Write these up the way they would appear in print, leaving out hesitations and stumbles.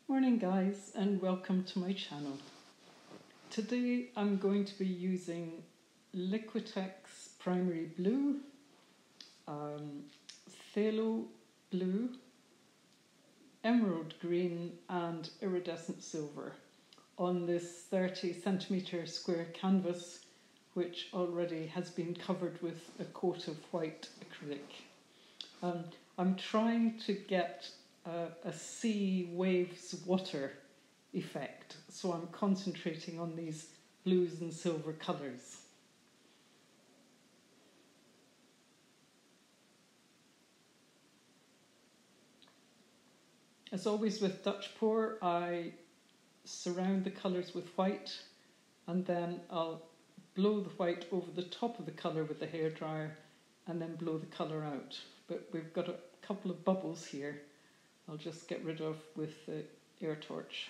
Morning guys, and welcome to my channel. Today I'm going to be using Liquitex Primary Blue, Phthalo Blue, Emerald Green and Iridescent Silver on this 30cm square canvas, which already has been covered with a coat of white acrylic. I'm trying to get a sea waves water effect, so I'm concentrating on these blues and silver colours. As always with Dutch pour, I surround the colours with white and then I'll blow the white over the top of the colour with the hairdryer and then blow the colour out. But we've got a couple of bubbles here I'll just get rid of with the air torch.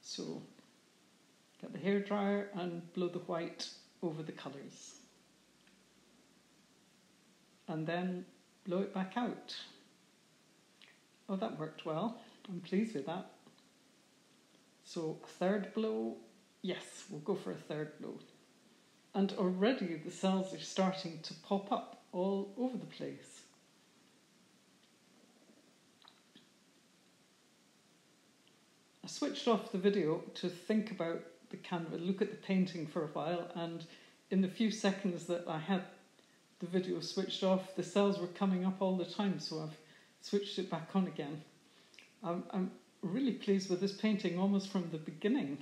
So, get the hairdryer and blow the white over the colours. And then blow it back out. Oh, that worked well. I'm pleased with that. So, a third blow. Yes, we'll go for a third blow. And already the cells are starting to pop up all over the place. I switched off the video to think about the canvas, look at the painting for a while, and in the few seconds that I had the video switched off, the cells were coming up all the time, so I've switched it back on again. I'm really pleased with this painting almost from the beginning.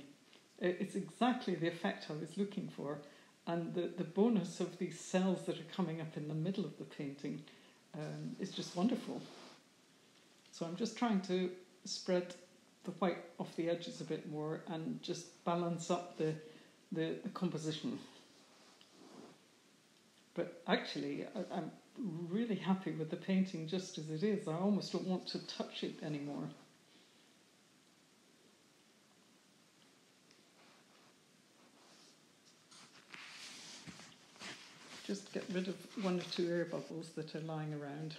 It's exactly the effect I was looking for. And the bonus of these cells that are coming up in the middle of the painting is just wonderful. So I'm just trying to spread the white off the edges a bit more and just balance up the composition. But actually, I'm really happy with the painting just as it is. I almost don't want to touch it anymore. Just get rid of one or two air bubbles that are lying around.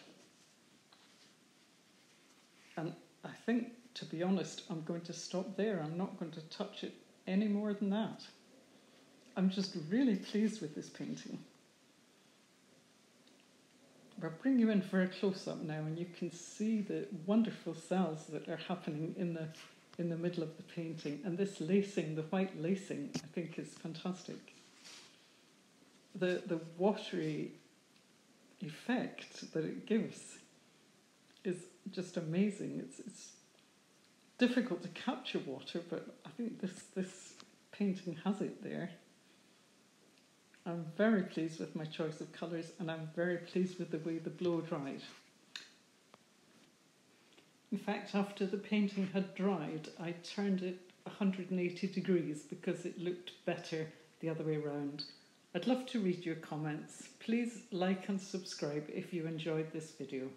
And I think, to be honest, I'm going to stop there. I'm not going to touch it any more than that. I'm just really pleased with this painting. I'll bring you in for a close-up now and you can see the wonderful cells that are happening in the middle of the painting. And this lacing, the white lacing, I think is fantastic. The watery effect that it gives is just amazing. It's difficult to capture water, but I think this painting has it there. I'm very pleased with my choice of colours and I'm very pleased with the way the blow dried. In fact, after the painting had dried, I turned it 180 degrees because it looked better the other way around. I'd love to read your comments. Please like and subscribe if you enjoyed this video.